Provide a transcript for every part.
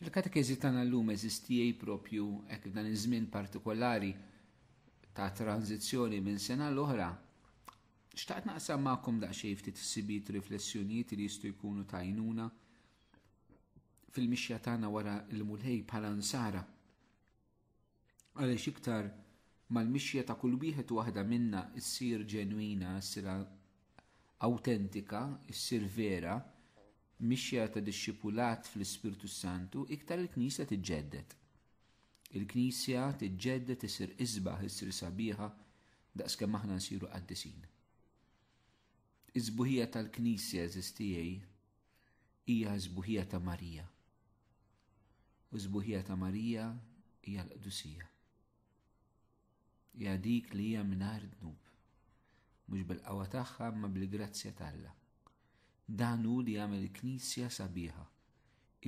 Fil-katekezi tagħna llum eżistijej propju hekk f'dan iż-żmien partikolari ta' tranzizzjoni minn sena l-oħra. Xtaqt naqsam magħkom daqsxejn ftit ħsibiet riflessjonijiet li jistgħu jkunu ta' għajnuna fil-mixja tagħna wara l-mulħej bħala nsara. Għaliex iktar mal-mixja ta' kull wieħed waħda minna issir ġenwina, issir awtentika, issir vera, mixja ta' disċipulat fl-Ispirtu Santu, iktar il-Knisja tiġġedded. Il-Knisja tiġġedded isir isbaħ, isir sabiħa, daqskemm aħna nsiru qaddisin. Iż-żbuħija tal-Knisja eżistijej hija żbuħija ta' Marija. U żbuħija ta' Marija hija l-Qdusija. Hija dik li hija mingħajr dnub, mhux bil-qawwa tagħha ma bil-grazzja tagħha. Dan hu li jagħmel il-Knisja sabiħa,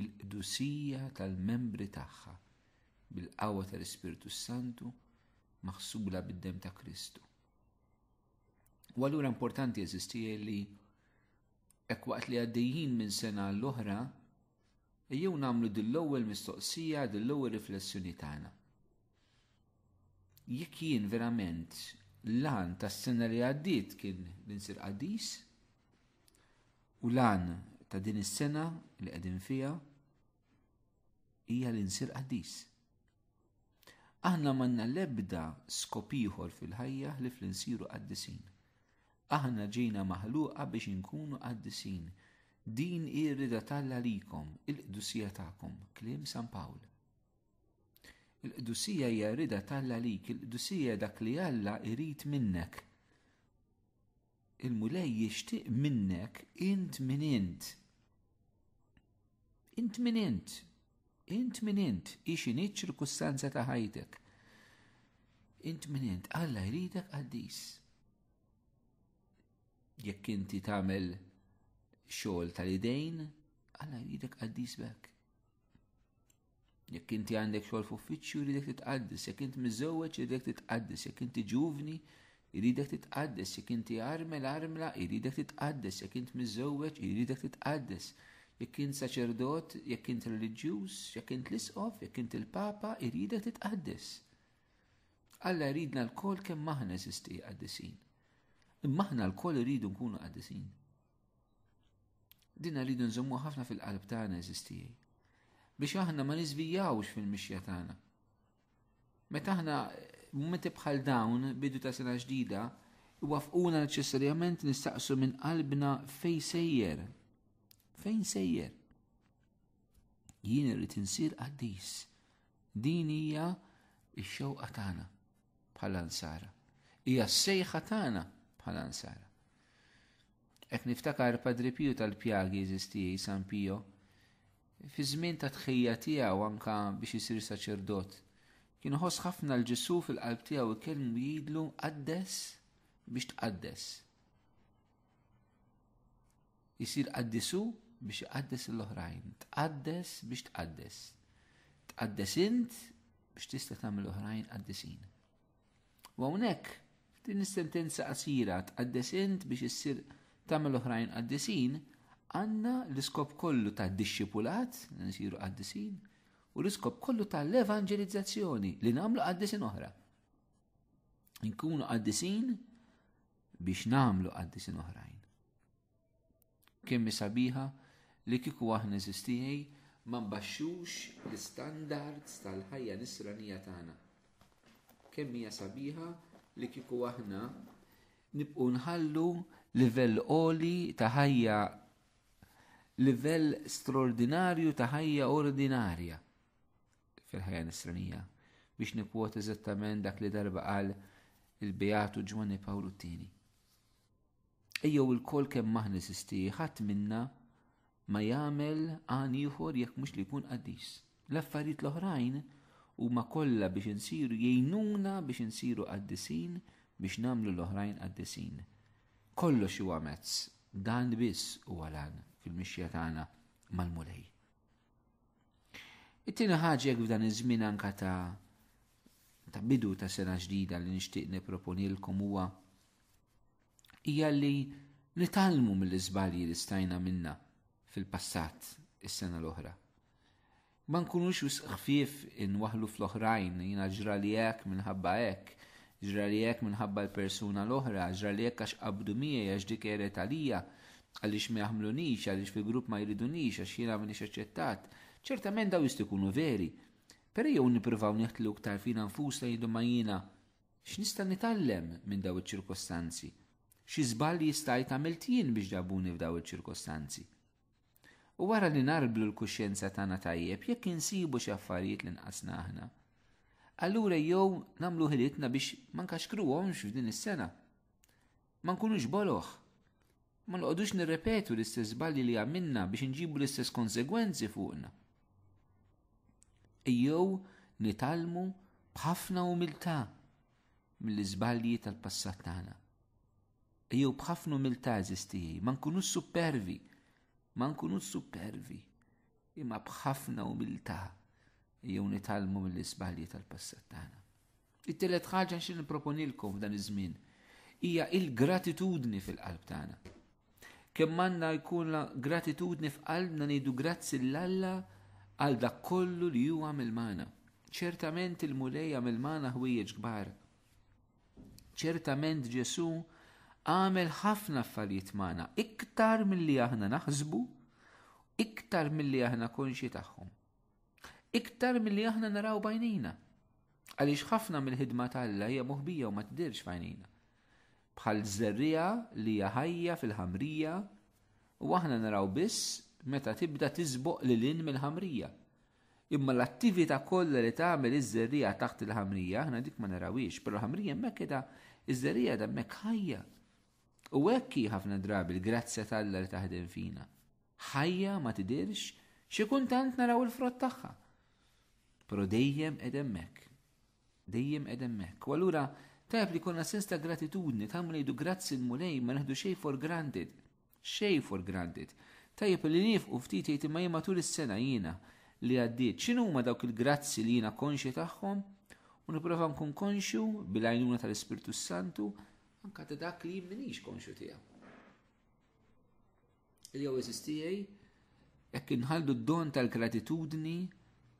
il-qdusija tal-membri tagħha bil-qawwa tal-Ispirtu Santu maħsula bid-dem ta' Kristu. U allura importanti eżistija li hekk waqt li għaddejjin minn sena l-oħra ejjew nagħmlu dil-ewwel mistoqsija, dil-ewwel riflessjoni tagħna. Jekk jien verament l-għan tas-sena li għaddiet kien li nsir qaddis, u l-għan ta' din is-sena li qegħdin fiha hija li nsir qaddis. Aħna m'għandna l-ebda skop ieħor fil-ħajja li fl-insiru qaddisin. Aħna ġejna maħluqa biex inkunu qaddisin. Din ir-rida Alla likom, il-qdusija tagħkom, kliem San Pawl. Il-qdusija hija rida Alla lik, il-qdusija dak li Alla irid minnek. Il-mulej jixtieq minnek int min int. Int min int. Int min int. Ixini ċirkustanza ta' ħajtek. Int min int. Alla jridek qaddis. Jekk inti tagħmel xogħol tal-idejn, Alla jridek qaddis bek. Jekk inti għandek xogħol f'uffiċċju jridek titqaddis, jekk inti miżewweġ jridek titqaddis, jekk inti ġuvni jridek titqaddis, jekk inti armla jridek titqaddis, jekk inti miżewweġ jridek titqaddis, jekk inti saċerdot, jekk inti reliġjuż, jekk inti l-isqof, jekk inti l-Papa jridek titqaddis. Alla jridna l-kol kemm aħna eżisti qaddisin. Imma aħna l-kol iridu nkunu qaddisin. Dinna rridu nżommu ħafna fil-qalb tagħna eżistijej. Biex aħna ma niżvijawx fil-mixja tagħna. Meta aħna momenti bħal dawn bidu ta' sena ġdida iwafquna neċessarjament nistaqsu minn qalbna fejn sejjer. Fejn sejjer? Jien irrid insir qaddis. Din hija x-xewqa tagħna bħala nsara. Hija s-sejħa tagħna bħala nsara. Hekk niftakar Padri Pio tal-Pjagi eżistijej San Pio fi żmien ta' tħejja tiegħu anke biex isir saċerdot. Kien ħoss ħafna l-Ġesu fil-qalb tiegħu ikelmu jgħidlu qaddes biex tqaddes. Isir qaddisu biex iqaddes l-oħrajn. Tqaddes biex tqaddes. Tqaddes int biex tista' tagħmel l-oħrajn qaddisin. U hawnhekk f'din is-sentenza qasira tqaddes int biex issir tagħmel l-oħrajn qaddisin għandna l-iskop kollu tad-dixxipulat li nsiru qaddisin u l-iskop kollu tal-evanġelizzazzjoni li nagħmlu qaddisin oħra. Nkunu qaddisin biex nagħmlu qaddisin oħrajn. Kemm sabiħa li kieku aħna eżistijej ma nbaxxux l-istandards tal-ħajja nisranija tagħna. Kemm hija sabiħa li kieku aħna nibqgħu nħallu livell għoli ta' ħajja, livell straordinarju ta' ħajja ordinarja fil-ħajja nisranija biex nikwota eżattament dak li darba qal il-Beatu Ġwanni Pawlu T. Ejjew il-kol kemm aħna eżisti ħadd minna ma jagħmel għan ieħor jekk mhux li jkun qaddis. L-affarijiet l-oħrajn huma kollha biex insiru jgħinuna biex insiru qaddisin biex nagħmlu l-oħrajn qaddisin. Kollox huwa mezz, dan biss huwa lan fil-mixja tagħna mal-mulej. It-tieni ħaġa jekk f'dan iż-żmien anke ta' bidu ta' sena ġdida li nixtieq nipproponilkom huwa hija li nitalmu mill-iżbalji li stajna minna fil-passat is-sena l-oħra. ma nkunux wis ħfief inwaħlu fl-oħrajn, jina ġralijek minħabba hekk, ġralijek minħabba l-persuna l-oħra, ġralijek għax qabdu miegħi għax dik eret għalija, għaliex ma jaħmlunix, għaliex fil-grupp ma jridunix, għax jiena minix aċċettat. Ċertament daw jistgħu jkunu veri, però jew nippruvaw neħtlu iktar fina nfusna jgħidu ma jiena x'nista' nitgħallem minn daw iċ-ċirkostanzi. Xi żbalji stajt għamilt jien biex ġabuni f'daw iċ-ċirkostanzi. U wara li narblu l-kuxjenza tagħna tajjeb, jekk insibu xi affarijiet li nqasna aħna, allura jew nagħmlu ħilitna biex ma nkaxkruhomx f'din is-sena. Ma nkunux boloħ. Ma nqogħdux nirrepetu l-istess żbalji li għamilna biex inġibu l-istess konsegwenzi fuqna. Ejjew nitalmu b'ħafna umiltà mill-iżbalji tal-passat tagħna. Ejjew b'ħafna umiltà eżistijaj, ma nkunux supervi, imma b'ħafna umiltà ejjew nitalmu mill-iżbalji tal-passat tagħna. It-tielet ħaġa xi nipproponilkom f'dan iż-żmien hija il-gratitudni fil-qalb tagħna. Kemm għandna jkunna gratitudni f'qalbna ngħidu grazzi l-Alla għal dak kollu li huwa għamil magħna. Ċertament il-mulej għamil magħna ħwejjeġ kbar. Ċertament Ġesu għamel ħafna affarijiet magħna, iktar milli aħna naħsbu, iktar milli aħna konxi tagħhom. Iktar milli aħna naraw bajnina. Għaliex ħafna mill-ħidma tal-Alla hija moħbija u ma tidhirx f'għajnina. Bħal żerrija li hija ħajja fil-ħamrija u aħna naraw biss meta tibda tiżboq lil mill-ħamrija. Imma l-attività kollha li tagħmel iż-żerrija taħt il-ħamrija aħna dik ma narawiex, però l-ħamrija hemmhekk qiegħda iż-żerrija hemmhekk ħajja. U hekk ħafna drabi l-grazzja tal-Alla li taħdem fina. Ħajja ma tidhirx, xi kuntant naraw il-frott tagħha. Però dejjem qed hemmhekk. Dejjem qed hemmhekk. U allura tajb li konna sens ta' gratitudni, tagħmlu ngħidu grazzi l-mulej ma neħdu xejn for granted. Xejn for granted. Tajjeb li nifqu ftit jgħid imma jien matul is-sena jiena li għaddiet x'inhu huma dawk il-grazzi li jiena konxi tagħhom u nipprova nkun konxu bil-għajnuna tal-Ispirtu Santu anke ta' dak li minix konxu tiegħu. Il-jew eżistijaj jekk inħallu d-don tal-gratitudni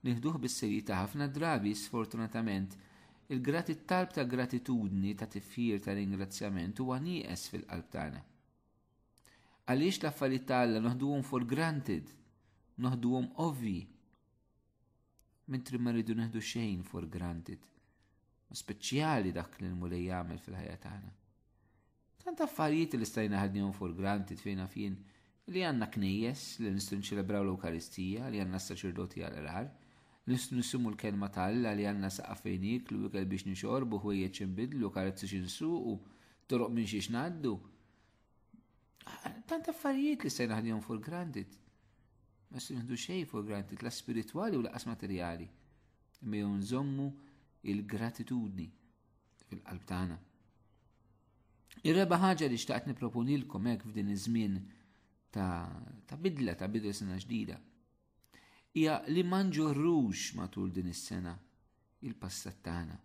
nieħduh bis-serjetà ħafna drabi sfortunatament il-talb ta' gratitudni ta' tifhir ta' ringrazzjament huwa nieqes fil-qalb tagħna. Għaliex l-affarijiet tal-Alla noħduhom for granted, noħduhom ovvi, mentri ma rridu neħdu xejn for granted. Speċjali dak li l-mulej jagħmel fil-ħajja tagħna. Tant affarijiet li stajna ħadnihom for granted fejn fin li għandna knejjes li nistgħu nċelebraw l-Ewkaristija, li għandna s-saċerdoti għal-rar, li nistgħu nisimgħu l-kelma tal-Alla li għandna saqaf fejn niklu ikel biex nixorbu ħwejjeġ inbidlu karezzi xi nsuqu, toroq minn xi ngħaddu. Tant affarijiet li stajna ħadnihom for granted. Ma se nieħdu xejn for granted, la spiritwali u laqas materjali. Imma jew nżommu il-gratitudni fil-qalb tagħna. Ir-reba ħaġa li xtaqt nipproponilkom hekk f'din iż-żmien ta' bidla sena ġdida hija li ma nġorrux matul din is-sena il-passat tagħna.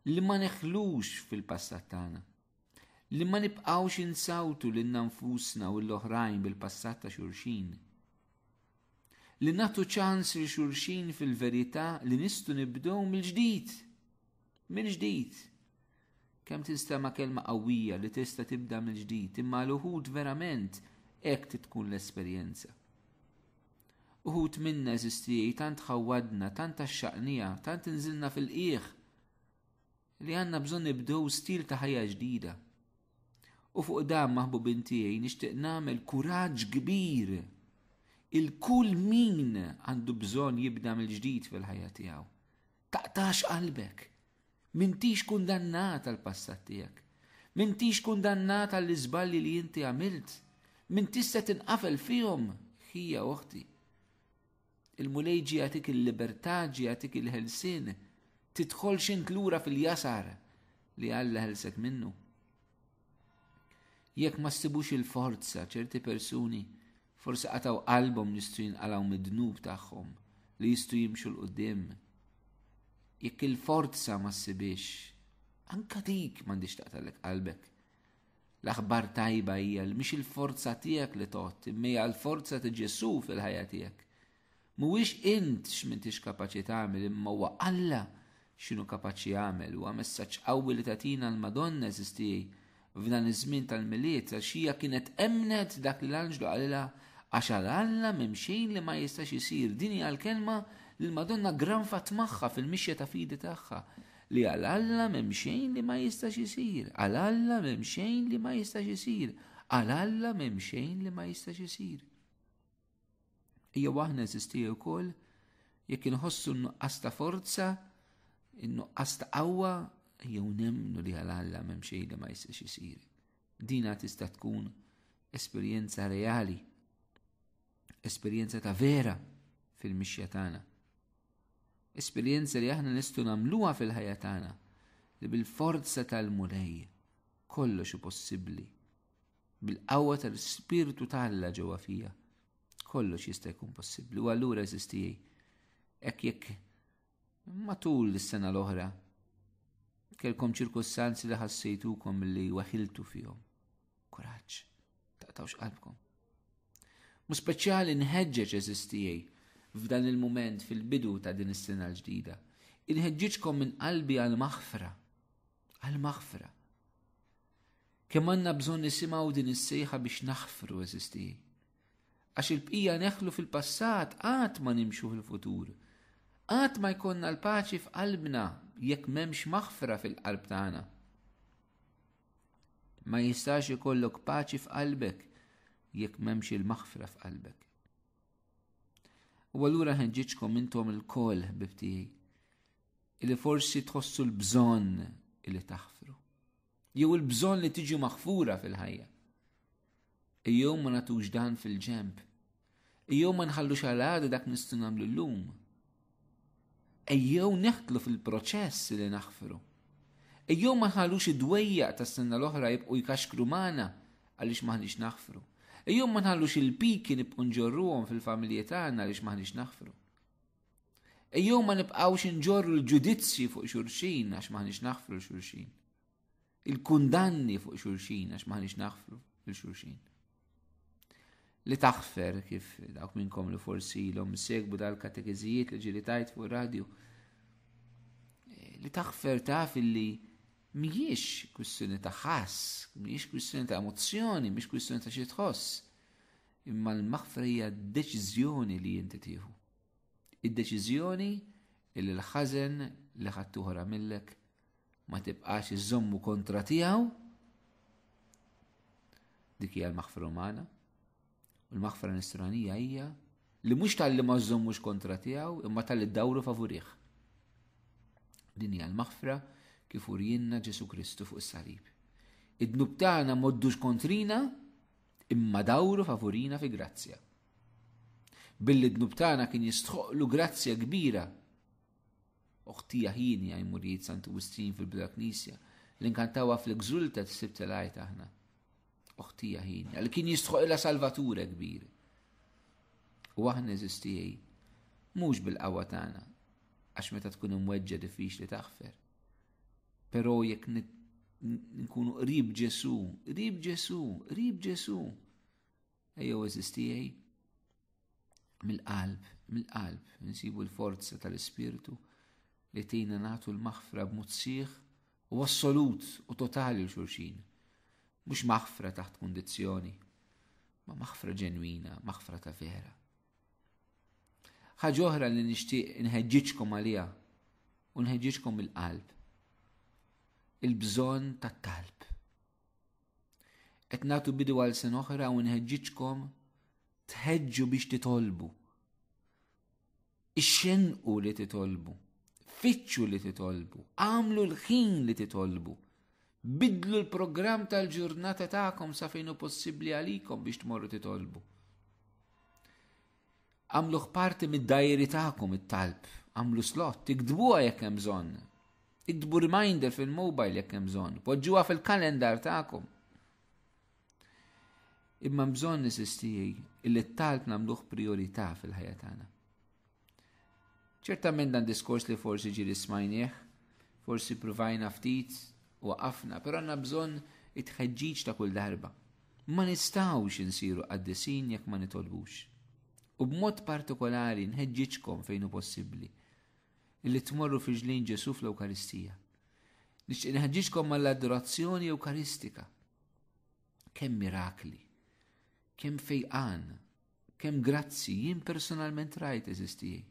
Li ma neħlux fil-passat tagħna. Li ma nibqgħux insawtu lil nfusna u l-oħrajn bil-passat ta' xulxin. Li nagħtu ċans li xulxin fil-verità li nistgħu nibdew mill-ġdid. Mill-ġdid. Kemm tistema' kelma qawwija li tista' tibda mill-ġdid, imma l-uħud verament hekk tkun l-esperjenza. Uħud minna eżistijaj tant ħawwadna, tant axxaqnija, tant inżilna fil-qiegħ li għandna bżonn nibdew stil ta' ħajja ġdida. U fuq dan maħbubin tiegħi nixtieq nagħmel kuraġġ kbir. Il-kull min għandu bżonn jibda mill-ġdid fil-ħajja tiegħu. Taqtax qalbek. M'intix kundannat għall-passat tiegħek. M'intix kundannat għall-iżballi li inti għamilt. M'intix se tinqafel fihom, ħija oħti. Il-mulej ġiegħatik il-libertà, ġiegħatik il-ħelsien, tidħolx int lura fil-jasar li Alla ħelsek minnu. Jekk ma ssibux il-forza ċerti persuni forsi qataw qalbhom jistgħu jinqalgħu mid-dnub tagħhom li jistgħu jimxu l-qudiem. Jekk il-forza ma ssibix, anke dik m'għandix taqtallek qalbek. L-aħbar tajba hija li mhix il-forza tiegħek li tot, imma hija l-forza ta' Ġesu fil-ħajja tiegħek. Mhuwiex int x'mintix kapaċi tagħmel, imma huwa Alla x'inhu kapaċi jagħmel. Huwa messaġġ qawwi li tagħtina l-Madonna eżistijej f'dan iż-żmien tal-miliet għax hija kienet emnet dak li l-anġlu qalilha għax għal Alla m'hemm xejn li ma jistax isir. Din hija l-kelma li l-Madonna granfat magħha fil-mixja ta' fidi tagħha li għal Alla m'hemm xejn li ma jistax isir. Għal Alla m'hemm xejn li ma jistax isir. Għal Alla m'hemm xejn li ma jistax isir. Hija waħna eżistija wkoll jekk inħossu n-nuqqas ta' forza, in-nuqqas ta' qawwa, jew nemmnu li għal Alla m'hemm xejn li ma jistax isir. Dina tista' tkun esperjenza reali, esperjenza ta' vera fil-mixja tagħna. Esperjenza li aħna nistgħu nagħmluha fil-ħajja tagħna li bil-forza tal-mulej kollox hu possibbli. Bil-qawwa tal-Spiritu tal-Alla ġewwa fija kollox jista' jkun possibbli. U allura eżistijej jekk matul is-sena l-oħra kelkom ċirkostanzi li ħassejtukom li waħiltu fihom. Kuraġġ, taqtawx qalbkom. Mu speċjali nħeġġeġ eżistijej f'dan il-mument fil-bidu ta' din is-sena l-ġdida. Inħeġġiġkom minn qalbi għal-maħfra. Għal-maħfra. Kemm għandna bżonn nisimgħu din is-sejħa biex naħfru eżistijej. Għax il-bqija neħlu fil-passat qatt ma nimxu fil-futur. Qatt ma jkollna l-paċi f'qalbna jekk m'hemmx maħfra fil-qalb tagħna. Ma jistax ikollok paċi f'qalbek jekk m'hemmx il-maħfra f'qalbek. U allura ħeġġiġkom intom il-koll ħbibtiegħi li forsi tħossu l-bżonn li taħfru. Jew il-bżonn li tiġi maħfura fil-ħajja. Ejjew ma nagħtux dan fil-ġemp. Ejjew ma nħallux għal għada dak nistgħu nagħmlu llum. Ejjew neħtlu fil-proċess li naħfru. Ejjew ma nħallux id-dwejjaq tas-sena l-oħra jibqgħu jkaxkru magħna għaliex m'aħniex naħfru. Ejjew ma nħallux il-piki nibqgħu nġorruhom fil-familji tagħna għaliex m'aħniex naħfru. Ejjew ma nibqgħux inġorru l-ġudizzji fuq xulxin għax m'aħniex naħfru l-xulxin. Il-kundanni fuq xulxin għax m'aħniex naħfru l-xulxin. Li taħfer kif dawk minnkom li forsi ilhom segbu dal-katekeżijiet li ġieli tajt fuq ir-radju. Li taħfer taf illi mhijiex kwistjoni ta' ħass, mhijiex kwistjoni ta' emozzjoni, mhix kwistjoni ta' xi tħoss. Imma l-maħfra hija deċiżjoni li inti tieħu. Id-deċiżjoni illi l-ħażen li ħadtu ħora millek ma tibqax iżommu kontra tiegħu. Dik hija l-maħfra umana. U l-maħfra nisranija hija li mhux tal-li ma żommux kontra tiegħu imma tal-li ddawru favurih. Din hija l-maħfra kif urjinna Ġesu Kristu fuq is-salib. Id-dnub tagħna m'għoddux kontrina imma dawru favurina fi grazzja. Billi d-dnub tagħna kien jistħoqlu grazzja kbira. Oħtija ħini għaj murijiet Sant Agustin fil-Bla Knisja li nkantawha fl-Exultet Sibtelajt aħna. Oħtija ħini, għal kien jistħoq ila salvatura kbir. U aħna eżistijej, mhux bil-qawwa tagħna, għax meta tkun imweġġa diffiċli taħfer. Però jekk nkunu qrib Ġesu, ejjew eżistijej, mill-qalb, nsibu l-forza tal-Ispirtu li tgħinna nagħtu l-maħfra b'mod sieħ u assolut u totali l-xulxin. Mhux maħfra taħt kundizzjoni, ma maħfra ġenwina, maħfra ta' vera. Ħaġa oħra li nixtieq inħeġġiġkom għaliha u nħeġġiġkom il-qalb. Il-bżonn tat-talb. Qed nagħtu bidu għal sena oħra u nħeġġiġkom tħeġġu biex titolbu. Ixxenqu li titolbu, fittxu li titolbu, għamlu l-ħin li titolbu. Bidlu l-programm tal-ġurnata tagħkom sa fejn hu possibbli għalikom biex tmorru titolbu. Għamlu parti mid-dajri tagħkom it-talb, għamlu slot, ikdbuha jekk hemm bżonn. Ikdbu reminder fil-mobile jekk hemm bżonn, poġġuha fil-kalendar tagħkom. Imma bżonn nisistijej illi t-talb nagħmluh priorità fil-ħajja tagħna. Ċertament dan diskors li forsi ġieli smajnieh, forsi provajna ftit, waqafna, però għandna bżonn it-tħeġġiġ ta' kull darba. Ma nistgħux insiru qaddisin jekk ma nitolbux. U b'mod partikolari nħeġġiġkom fejn hu possibbli illi tmorru fi ġlien Ġesu fl-Ewkaristija. Nixtieq nħeġġiġkom mal-adorazzjoni Ewkaristika. Kemm mirakli, kemm fejqan, kemm grazzi jien personalment rajt eżistijaj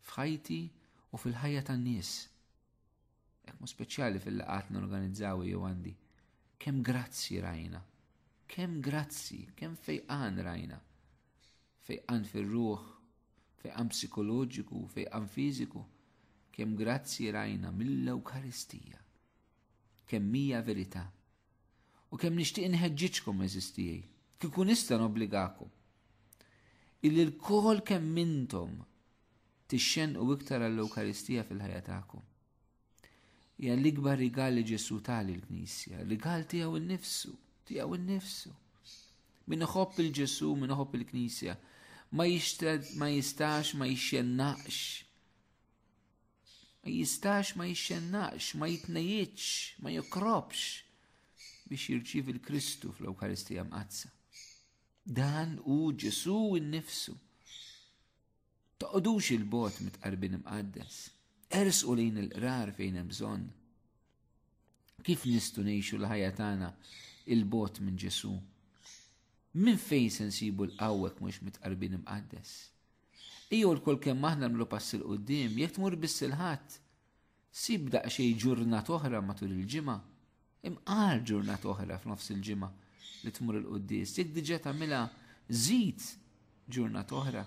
f'ħajti u fil-ħajja tan-nies. Hekk mhu speċjali fil-laqgħat norganizzaw jew għandi. Kemm grazzi rajna, kemm grazzi, kemm fejqan rajna. Fejqan fir-ruħ, fejqan psikoloġiku, fejqan fiżiku, kemm grazzi rajna mill-Ewkaristija. Kemm hija verità. U kemm nixtieq inħeġġiġkom eżistijaj. Kieku nista' nobbligakom illi l-kol kemm intom tixxenqu iktar għall-Ewkaristija fil-ħajja tagħkom. Hija l-ikbar rigal li Ġesu tali l-Knisja, rigal tiegħu innifsu. Min iħobb il-Ġesu, min iħobb il-Knisja, ma jistax ma jixxennaqx. Ma jitnejjitx, ma jokropx biex jirċievi l-Kristu fl-Ewkaristija mqazza. Dan hu Ġesu innifsu. Toqgħodux il-bot mitqarbin imqaddes. Ersqu lejn il-qrar fejn hemm bżonn. Kif nistgħu ngħixu l-ħajja tagħna il-bot minn Ġesu? Minn fejn se nsibu l-qawwek mhux mitqarbin imqaddes? Ejjew l-kol kemm aħna nagħmlu pass il quddiem, jekk tmur bis-silħat, sib daqsxejn ġurnat oħra matul il-ġimgħa, imqar ġurnat oħra f'nofs il-ġimgħa li tmur il-quddies. Jekk diġà tagħmilha żid ġurnat oħra.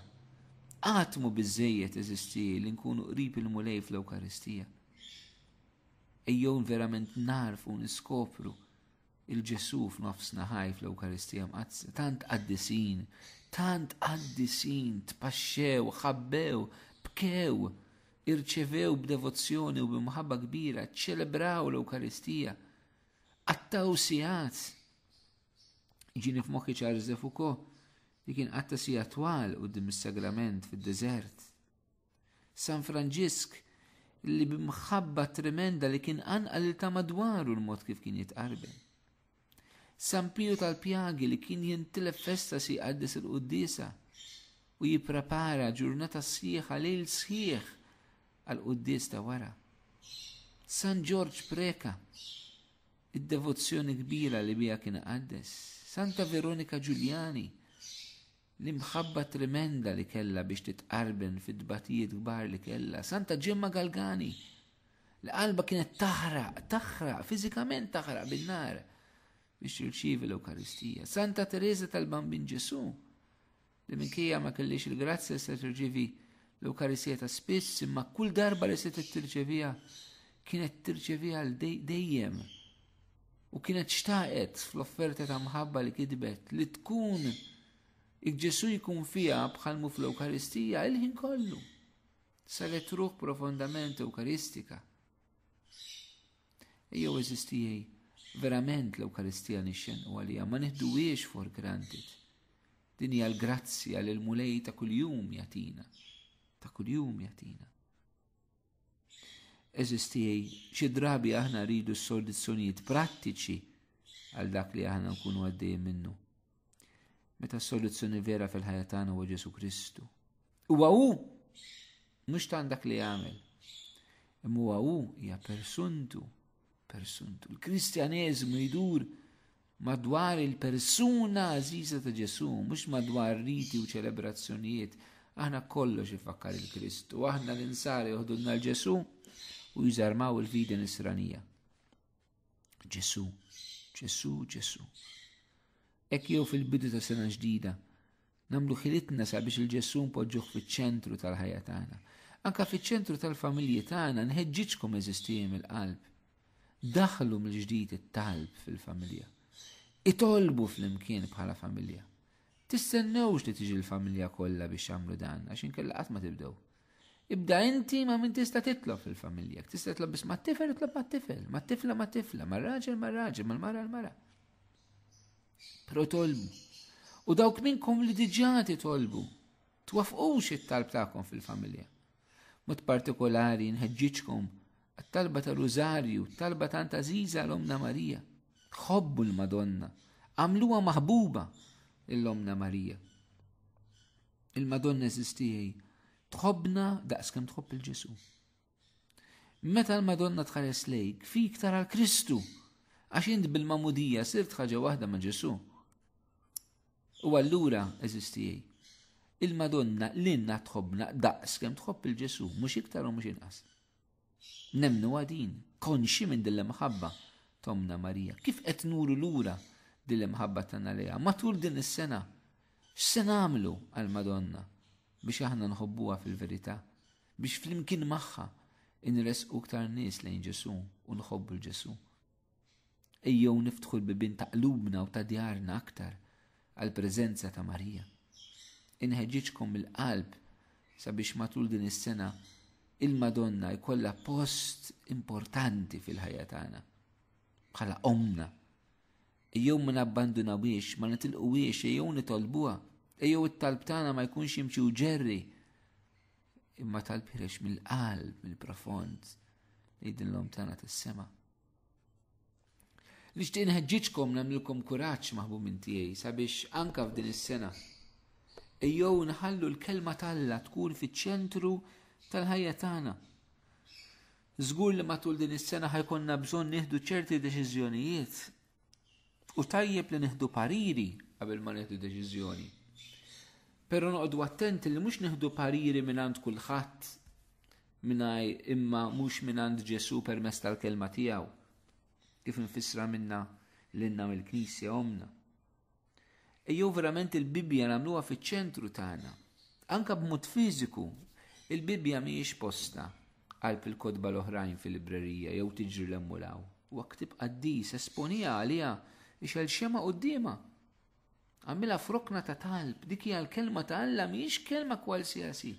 Għatmu biżejjed eżistijaj li nkunu qrib il-mulej fl-Ewkaristija. Ejjew verament narfu niskopru il-Ġesu f'nofsna ħaj fl-Ewkaristija mqazza. Tant qaddisin, tpaxxew, ħabbew, bkew, irċevew b'devozzjoni u b'imħabba kbira, ċċelebraw l-Ewkaristija, qattaw sigħat. Ġieni f'moħħi Charles de Foucault li kien qatta sija twal quddiem is-sagrament fid-deżert. San Franġisk li b'imħabba tremenda li kien anqal il ta' madwaru l-mod kif kien jitqarben. San Piju tal-Pjagi li kien jintilef festa si jqaddis il-Quddiesa u jipprepara ġurnata sħiħa lejl sħiħ għall-Quddies ta' wara. San George Preka, id-devozzjoni kbira li bija kien qaddes. Santa Veronika Giuliani, l-imħabba tremenda li kella biex titqarben fid-dbatijiet kbar li kella. Santa Gemma Galgani, li qalba kienet taħraq, fiżikament taħraq bin-nar biex tirċievi l-Ewkaristija. Santa Teresa tal-Bambin Ġesu, li minkejja ma kellix il-grazzja se tirċievi l-Ewkaristija ta' spiss, imma kull darba li se tirċevija kienet tirċevija dejjem. U kienet xtaqet fl-offerta ta' mħabba li kitbet li tkun Ġesu jkun fija bħalmu fl-Ewkaristija il-ħin kollu. Saret ruħ profondament Ewkaristika. Ejjew eżistijaj, verament l-Ewkaristija nixxenqu għalija, ma neħduwiex for granted. Din hija l-grazzja li l-mulej ta' kuljum jagħtina. Ta' kuljum jagħtina. Eżistijaj, xi drabi aħna rridu s-soluzzjonijiet prattiċi għal dak li aħna nkunu għaddejjin minnu. Meta s-soluzzjoni vera fil-ħajja tagħna huwa Ġesu Kristu. Huwa hu mhux tant dak li jagħmel. Imma huwa hu hija persuntu. Il-Kristjaneżmu jidur madwar il-persuna għażiża ta' Ġesu, mhux madwar riti u ċelebrazzjonijiet. Aħna kollox ifakkar il-Kristu, aħna l-insar joħdulna l-Ġesu u jżarmaw il-fidi nisranija. Ġesu. Ekk jew fil-bidu ta' sena ġdida, namlu ħilitna sabiex il-Ġesu npoġġuh fiċ-ċentru tal-ħajja tagħna. Anka fiċ-ċentru tal-familji tagħna nħeġġiġkom eżistijiem il-qalb. Daħlu mill-ġdid it-talb fil-familja. Itolbu fl-imkien bħala familja. Tistennewx li tiġi l-familja kollha biex jagħmlu dan, għax inkella qatt ma tibdew. Ibda inti ma min tista' titlob fil-familja. Tista' titlob biss mat-tifel itlob mat-tifel, mat-tifla mat-tifla, mar-raġel mar-raġel, mal-mara l-mara. Però tolbu. U dawk minnkom li diġà titolbu, twafqux it-talb tagħkom fil-familja. Mod partikolari nħeġġiġkom għat-talba ta' Rużarju, talba tant għażiża l-Omna Marija. Ħobbu l-Madonna, għamluha maħbuba l-Omna Marija. Il-Madonna eżistijaj tħobbna daqs kemm tħobb il-Ġesu. Meta l-Madonna tħares lejk, fik tara l-Kristu, għax int bil-mamudija sirt ħaġa waħda ma' Ġesu. U allura eżistijaj. Il-Madonna l-inna tħobbna daqs kemm tħobb il-Ġesu, mhux iktar u mhux inqas. Nemnu għadin, konxi minn dil-imħabba tomna Marija. Kif qed nuru lura dil-imħabba tagħna lejha matul din is-sena? X'se nagħmlu għall-Madonna biex aħna nħobbuha fil-verità, biex flimkien magħha inresqu iktar nies lejn Ġesu u nħobbu l-Ġesu. Ejjew niftħu l-bibien ta' qlubna u ta' djarna aktar għall-preżenza ta' Marija. Inħeġġiġkom mill-qalb sabiex matul din is-sena il-Madonna jkollha post importanti fil-ħajja tagħna bħala omna. Ejjew ma nabbandunawiex, ma nitilquwiex, ejjew nitolbuha, ejjew it-talb tagħna ma jkunx jimxi ġerri, imma talb ħirex mill-qalb, mill-profond li jidinlhom tagħna tas-sema. Nixtieq inħeġġiġkom nagħmlilkom kuraġġ maħbubin tiegħi sabiex anke f'din is-sena ejjew nħallu l-kelma tagħha tkun fiċ-ċentru tal-ħajja tagħna. Żgur li matul din is-sena ħajkonna bżonn nieħdu ċerti deċiżjonijiet u tajjeb li nieħdu pariri qabel ma nieħdu deċiżjoni. Però noqogħdu attenti li mhux nieħdu pariri mingħand kulħadd imma mhux mingħand Ġesu permezz tal-kelma tiegħu. Kif infissra minna lilna mill-Knisja omna. Ejjew verament il-Bibja nagħmluha fiċ-ċentru tagħna. Anke b'mod fiżiku, il-Bibja mhijiex posta qalb il-kotba l-oħrajn fil-librerija jew tiġri l-emmulaw. U ktib qaddis esponija għaliha ixel xema qudiema. Għamilha frokna ta' talb, dik hija l-kelma ta' Alla mhijiex kelma kwalsiasi.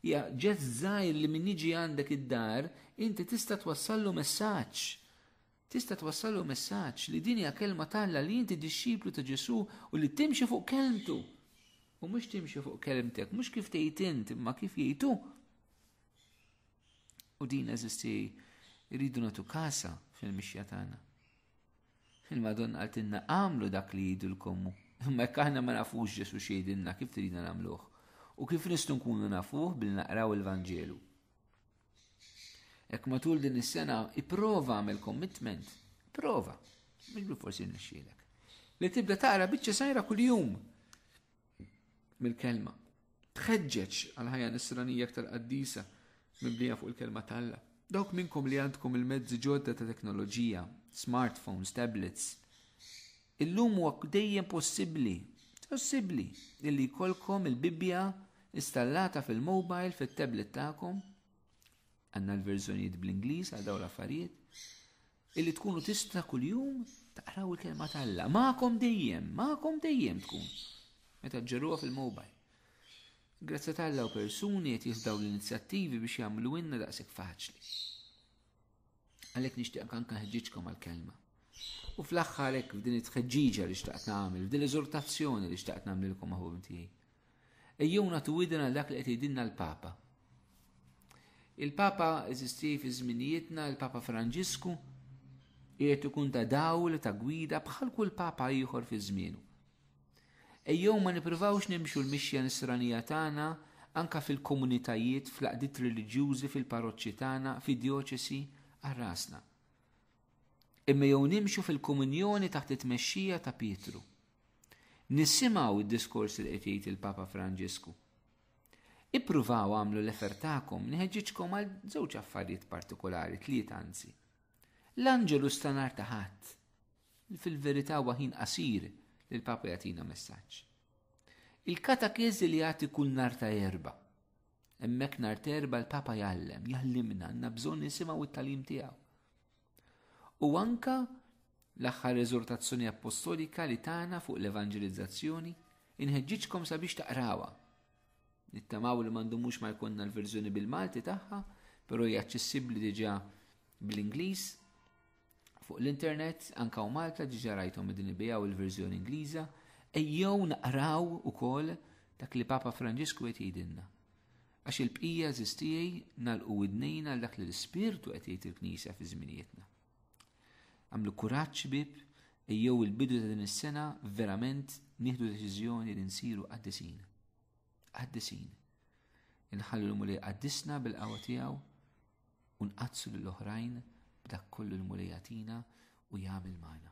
Hija ġest żgħir li min jiġi għandek id-dar, inti tista' twassallu messaġġ. Tista' twassallu messaġġ li din hija kelma ta' Alla li inti dixxiplu ta' Ġesu u li timxi fuq kelmtu. U mhux timxi fuq kelmtek, mhux kif tgħid int, imma kif jgħidu. U din eżisti jridu nagħtu kasa fil-mixja tagħna. Il-Madonna għaltinna għamlu dak li jgħidulkom, imma jekk aħna ma nafux Ġesu x'jgħidilna kif tridna nagħmluh. U kif nistgħu nkunu nafuh bil naqraw il-Vanġelu. Jekk matul din is-sena ipprova għamel commitment, prova, mhux forsi nixxielek. Li tibda taqra biċċa sajra kuljum mill-kelma. Tħeġġeġ għal ħajja nisranija aktar qaddisa mibnija fuq il-kelma ta' Alla. Dawk minnkom li għandkom il-mezzi ġodda ta' teknoloġija, smartphones, tablets, illum huwa dejjem possibbli illi jkollkom il-Bibja installata fil-mobile, fit-tablet tagħkom, għandna l-verżjonijiet bl-Ingliż għal dawn l-affarijiet, illi tkunu tista' kuljum taqraw il-kelma ta' Alla. Magħkom dejjem tkun. Meta ġġerruha fil-mobile. Grazzi ta' Alla u persuni qed jieħdaw l-inizjattivi biex jagħmlu inna daqshekk faċli. Għalhekk nixtieq anke nħeġġiġkom għall-kelma. U fl-aħħar hekk f'din it-tħeġġiġa li xtaqt nagħmel, f'din l-eżortazzjoni li xtaqt nagħmlilkom maħbubin tiegħi. Ejjew nagħtu widna dak li qed jgħidilna l-Papa. Il-Papa eżisti fi żminijietna, il-Papa Franġisku, qiegħed ikun ta' dawl ta' gwida bħal kull Papa ieħor fi żmienu. Ejjew ma nippruvawx nimxu l-mixja nisranija tagħna anke fil-komunitajiet, fl-qdiet reliġjużi, fil-parroċċi tagħna, fid-djoċesi għal rasna. Imma jew nimxu fil-komunjoni taħt it-tmexxija ta' Pietru. Nisimgħu id-diskors li qed jgħid il-Papa Franġisku. Ippruvaw għamlu l-effort tagħkom niħeġġiġkom għal żewġ affarijiet partikolari, tliet anzi. L-Anġelus ta' nhar ta' Ħadd. Fil-verità huwa ħin qasir li l-Papa jagħtina messaġġ. Il-katakezi li jagħti kull nhar ta' Erba'. Hemmhekk nhar ta' Erba' l-Papa jallimna għandna bżonn nisimgħu it-tagħlim tiegħu. U anke l-aħħar eżortazzjoni apostolika li tagħna fuq l-evanġelizzazzjoni inħeġġiġkom sabiex taqrawha. Nittamaw li m'għandhomux ma jkollna l-verżjoni bil-Malti tagħha, però hija aċċessibbli diġà bl-Ingliż fuq l-internet anke Malta diġà rajthom din ibejgħu il-verżjoni Ingliża, ejjew naqraw ukoll dak li Papa Franġisku qed jgħidilna. Għax il-bqija żistijej nagħlqu widnejna għal dak li l-Ispirtu qed jgħid il-Knisja fi żminijietna. Għamlu kuraġġ bib, ejjew il-bidu ta' din is-sena verament nieħdu deċiżjoni li nsiru qaddisin. قدسين نحلو المولي قدسنا بالقوة تياو ونقدسوا للأخرين بدك كل المولياتينا ويعمل معنا.